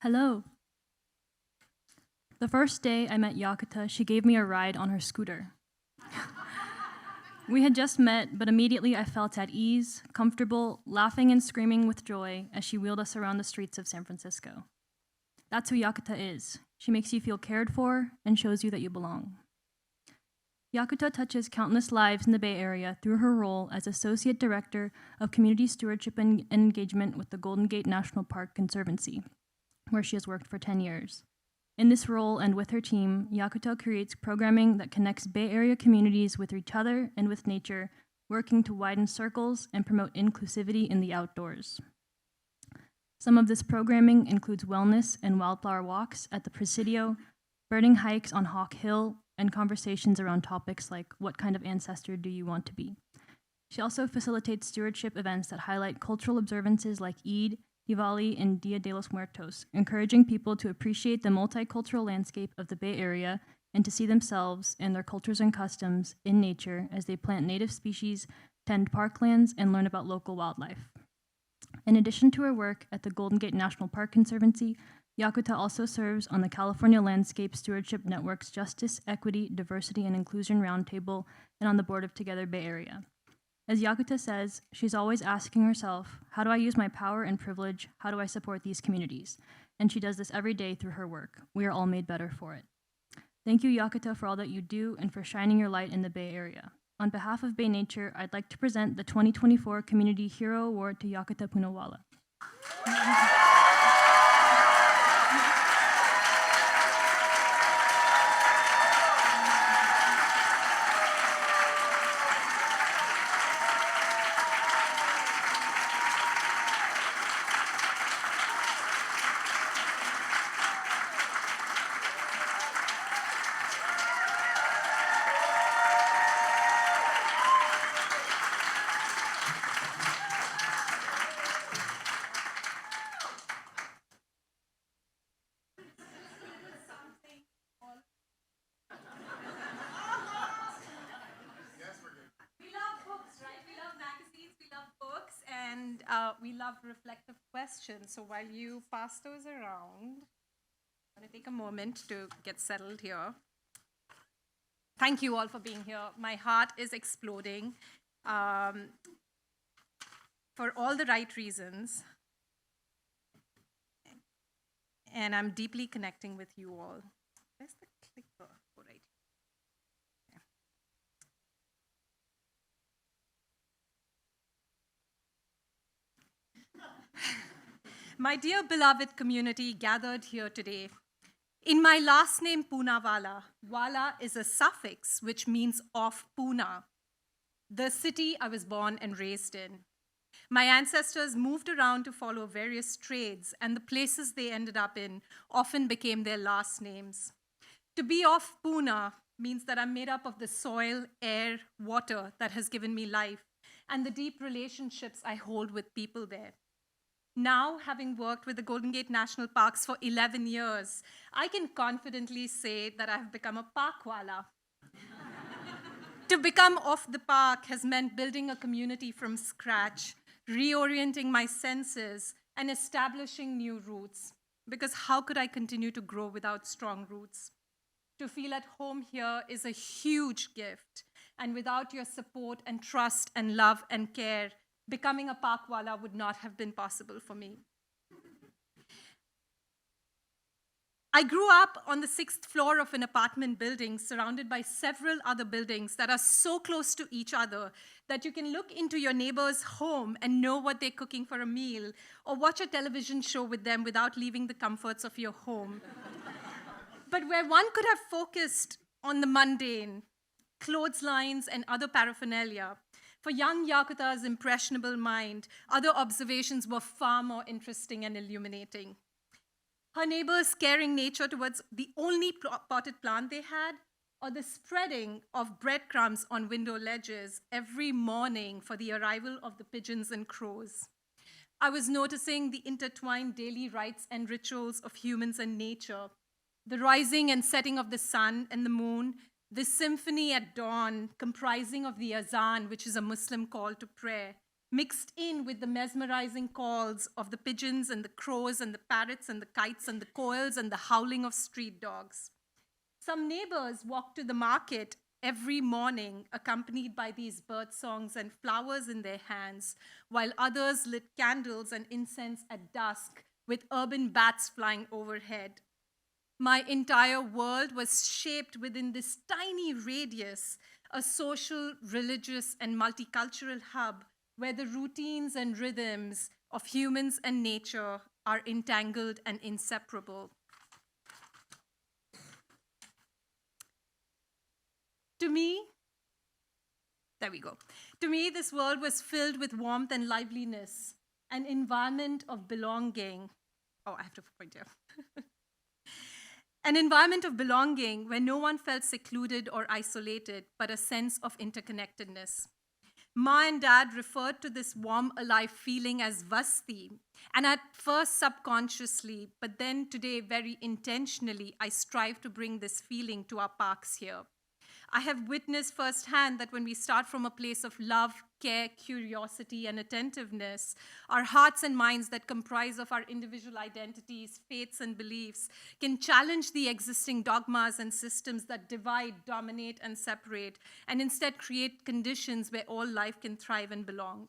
Hello. The first day I met Yakuta, she gave me a ride on her scooter. We had just met, but immediately I felt at ease, comfortable, laughing and screaming with joy as she wheeled us around the streets of San Francisco. That's who Yakuta is. She makes you feel cared for and shows you that you belong. Yakuta touches countless lives in the Bay Area through her role as Associate Director of Community Stewardship and Engagement with the Golden Gate National Park Conservancy, where she has worked for 10 years. In this role and with her team, Yakuta creates programming that connects Bay Area communities with each other and with nature, working to widen circles and promote inclusivity in the outdoors. Some of this programming includes wellness and wildflower walks at the Presidio, birding hikes on Hawk Hill, and conversations around topics like what kind of ancestor do you want to be. She also facilitates stewardship events that highlight cultural observances like Eid, Diwali, and Dia de los Muertos, encouraging people to appreciate the multicultural landscape of the Bay Area and to see themselves and their cultures and customs in nature as they plant native species, tend parklands, and learn about local wildlife. In addition to her work at the Golden Gate National Park Conservancy, Yakuta also serves on the California Landscape Stewardship Network's Justice, Equity, Diversity, and Inclusion Roundtable and on the board of Together Bay Area. As Yakuta says, she's always asking herself, how do I use my power and privilege? How do I support these communities? And she does this every day through her work. We are all made better for it. Thank you, Yakuta, for all that you do and for shining your light in the Bay Area. On behalf of Bay Nature, I'd like to present the 2024 Community Hero Award to Yakuta Poonawalla. And we love reflective questions. So while you pass those around, I'm going to take a moment to get settled here. Thank you all for being here. My heart is exploding for all the right reasons. And I'm deeply connecting with you all. Where's the clicker? Oh, right. My dear beloved community gathered here today, in my last name Poonawalla, Walla is a suffix which means of Pune, the city I was born and raised in. My ancestors moved around to follow various trades, and the places they ended up in often became their last names. To be of Pune means that I'm made up of the soil, air, water that has given me life, and the deep relationships I hold with people there. Now, having worked with the Golden Gate National Parks for 11 years, I can confidently say that I have become a parkwala. To become of the park has meant building a community from scratch, reorienting my senses, and establishing new roots. Because how could I continue to grow without strong roots? To feel at home here is a huge gift, and without your support and trust and love and care, becoming a parkwala would not have been possible for me. I grew up on the 6th floor of an apartment building surrounded by several other buildings that are so close to each other that you can look into your neighbor's home and know what they're cooking for a meal, or watch a television show with them without leaving the comforts of your home. But where one could have focused on the mundane, clotheslines and other paraphernalia, for young Yakuta's impressionable mind, other observations were far more interesting and illuminating. Her neighbors' caring nature towards the only potted plant they had, or the spreading of breadcrumbs on window ledges every morning for the arrival of the pigeons and crows. I was noticing the intertwined daily rites and rituals of humans and nature, the rising and setting of the sun and the moon, the symphony at dawn comprising of the azan, which is a Muslim call to prayer, mixed in with the mesmerizing calls of the pigeons and the crows and the parrots and the kites and the koals and the howling of street dogs. Some neighbors walked to the market every morning, accompanied by these bird songs and flowers in their hands, while others lit candles and incense at dusk with urban bats flying overhead. My entire world was shaped within this tiny radius, a social, religious, and multicultural hub where the routines and rhythms of humans and nature are entangled and inseparable. To me, this world was filled with warmth and liveliness, an environment of belonging. Oh, I have to point here. An environment of belonging where no one felt secluded or isolated, but a sense of interconnectedness. Ma and Dad referred to this warm, alive feeling as Vasti, and at first subconsciously, but then today very intentionally, I strive to bring this feeling to our parks here. I have witnessed firsthand that when we start from a place of love, care, curiosity, and attentiveness, our hearts and minds that comprise of our individual identities, faiths, and beliefs can challenge the existing dogmas and systems that divide, dominate, and separate, and instead create conditions where all life can thrive and belong.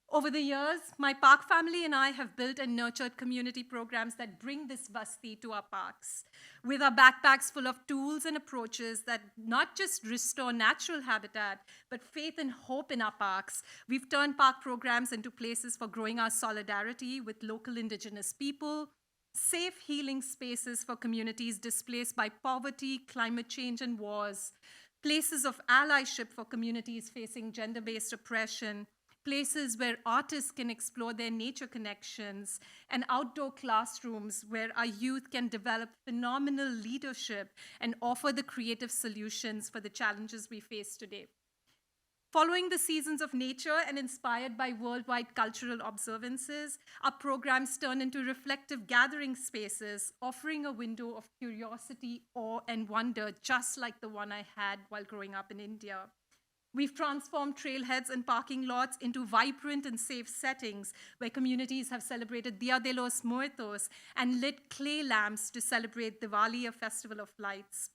Over the years, my park family and I have built and nurtured community programs that bring this Vasti to our parks, with our backpacks full of tools and approaches that not just restore natural habitat, but faith and hope in our parks. We've turned park programs into places for growing our solidarity with local indigenous people, safe healing spaces for communities displaced by poverty, climate change, and wars, places of allyship for communities facing gender-based oppression, places where artists can explore their nature connections, and outdoor classrooms where our youth can develop phenomenal leadership and offer the creative solutions for the challenges we face today. Following the seasons of nature and inspired by worldwide cultural observances, our programs turn into reflective gathering spaces, offering a window of curiosity, awe, and wonder, just like the one I had while growing up in India. We've transformed trailheads and parking lots into vibrant and safe settings where communities have celebrated Dia de los Muertos and lit clay lamps to celebrate Diwali, a festival of lights.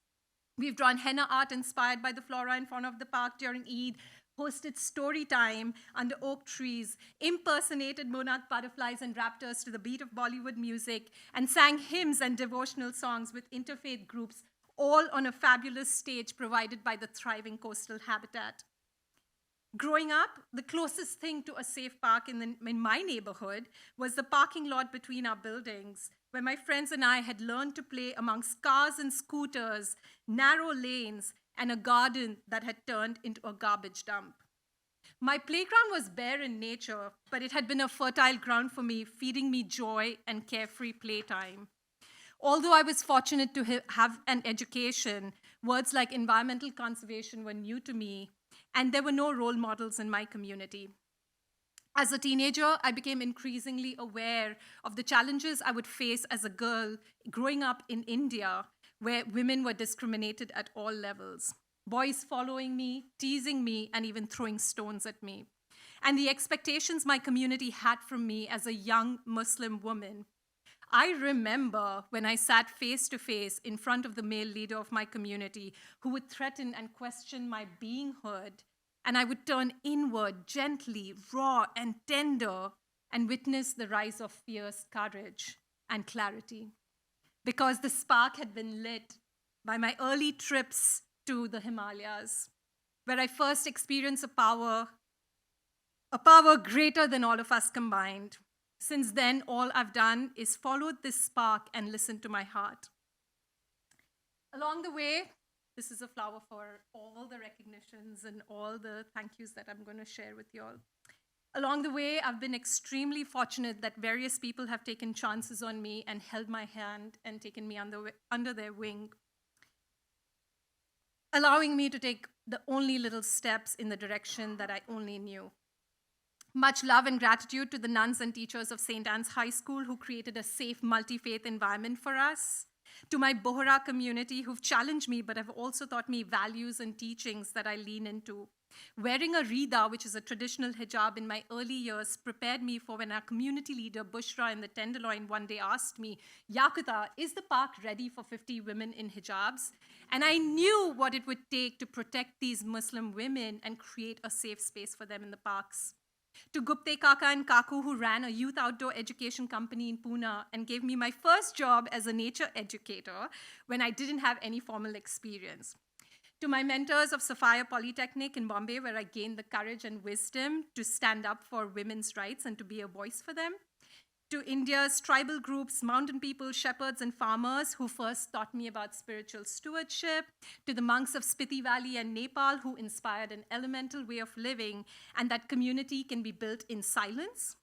We've drawn henna art inspired by the flora in front of the park during Eid, hosted story time under oak trees, impersonated monarch butterflies and raptors to the beat of Bollywood music, and sang hymns and devotional songs with interfaith groups, all on a fabulous stage provided by the thriving coastal habitat. Growing up, the closest thing to a safe park in my neighborhood was the parking lot between our buildings, where my friends and I had learned to play amongst cars and scooters, narrow lanes, and a garden that had turned into a garbage dump. My playground was bare in nature, but it had been a fertile ground for me, feeding me joy and carefree playtime. Although I was fortunate to have an education, words like environmental conservation were new to me, and there were no role models in my community. As a teenager, I became increasingly aware of the challenges I would face as a girl growing up in India, where women were discriminated at all levels. Boys following me, teasing me, and even throwing stones at me. And the expectations my community had from me as a young Muslim woman. I remember when I sat face to face in front of the male leader of my community who would threaten and question my beinghood, and I would turn inward gently, raw, and tender, and witness the rise of fierce courage and clarity. Because the spark had been lit by my early trips to the Himalayas, where I first experienced a power greater than all of us combined. Since then, all I've done is followed this spark and listened to my heart. Along the way, this is a flower for all the recognitions and all the thank yous that I'm going to share with you all. Along the way, I've been extremely fortunate that various people have taken chances on me and held my hand and taken me under their wing, allowing me to take the only little steps in the direction that I only knew. Much love and gratitude to the nuns and teachers of St. Anne's High School who created a safe multi-faith environment for us. To my Bohra community who've challenged me but have also taught me values and teachings that I lean into. Wearing a rida, which is a traditional hijab, in my early years prepared me for when our community leader, Bushra in the Tenderloin, one day asked me, Yakuta, is the park ready for 50 women in hijabs? And I knew what it would take to protect these Muslim women and create a safe space for them in the parks. To Gupte Kaka and Kaku, who ran a youth outdoor education company in Pune and gave me my first job as a nature educator when I didn't have any formal experience. To my mentors of Sophia Polytechnic in Bombay, where I gained the courage and wisdom to stand up for women's rights and to be a voice for them. To India's tribal groups, mountain people, shepherds, and farmers who first taught me about spiritual stewardship. To the monks of Spiti Valley and Nepal who inspired an elemental way of living and that community can be built in silence.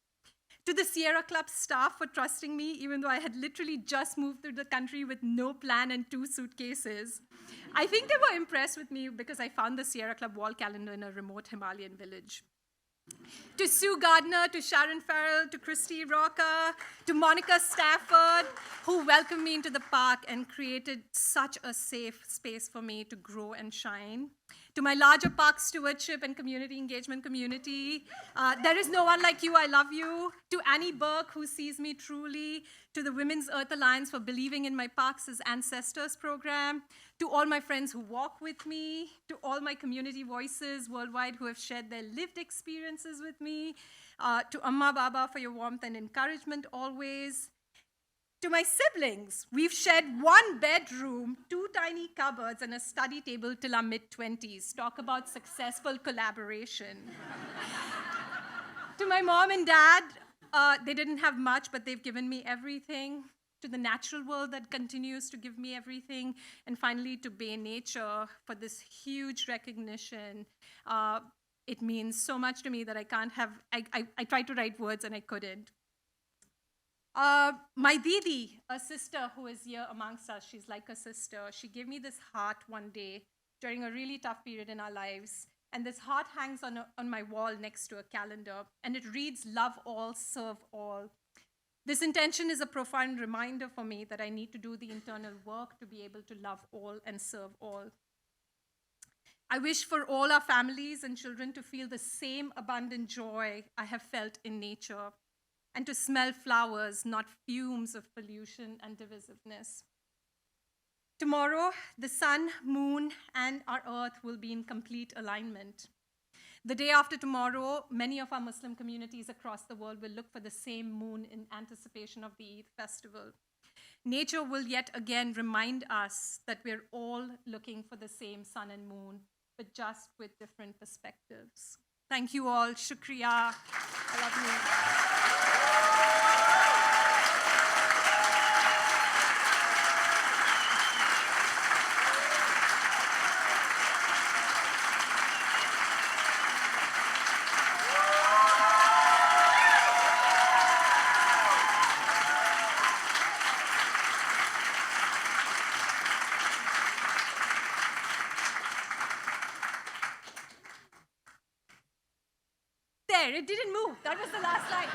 To the Sierra Club staff for trusting me, even though I had literally just moved through the country with no plan and 2 suitcases. I think they were impressed with me because I found the Sierra Club wall calendar in a remote Himalayan village. To Sue Gardner, to Sharon Farrell, to Christy Rocca, to Monica Stafford, who welcomed me into the park and created such a safe space for me to grow and shine. To my larger park stewardship and community engagement community, there is no one like you, I love you. To Annie Burke, who sees me truly. To the Women's Earth Alliance for believing in my Parks as Ancestors program. To all my friends who walk with me. To all my community voices worldwide who have shared their lived experiences with me. To Amma Baba for your warmth and encouragement always. To my siblings, we've shared 1 bedroom, 2 tiny cupboards, and a study table till our mid-20s. Talk about successful collaboration. To my mom and dad, they didn't have much, but they've given me everything. To the natural world that continues to give me everything. And finally, to Bay Nature for this huge recognition. It means so much to me that I tried to write words and I couldn't. My Didi, a sister who is here amongst us, she's like a sister. She gave me this heart one day during a really tough period in our lives. And this heart hangs on my wall next to a calendar. And it reads, love all, serve all. This intention is a profound reminder for me that I need to do the internal work to be able to love all and serve all. I wish for all our families and children to feel the same abundant joy I have felt in nature, and to smell flowers, not fumes of pollution and divisiveness. Tomorrow, the sun, moon, and our earth will be in complete alignment. The day after tomorrow, many of our Muslim communities across the world will look for the same moon in anticipation of the Eid festival. Nature will yet again remind us that we're all looking for the same sun and moon, but just with different perspectives. Thank you all. Shukriya. I love you. There, it didn't move. That was the last line.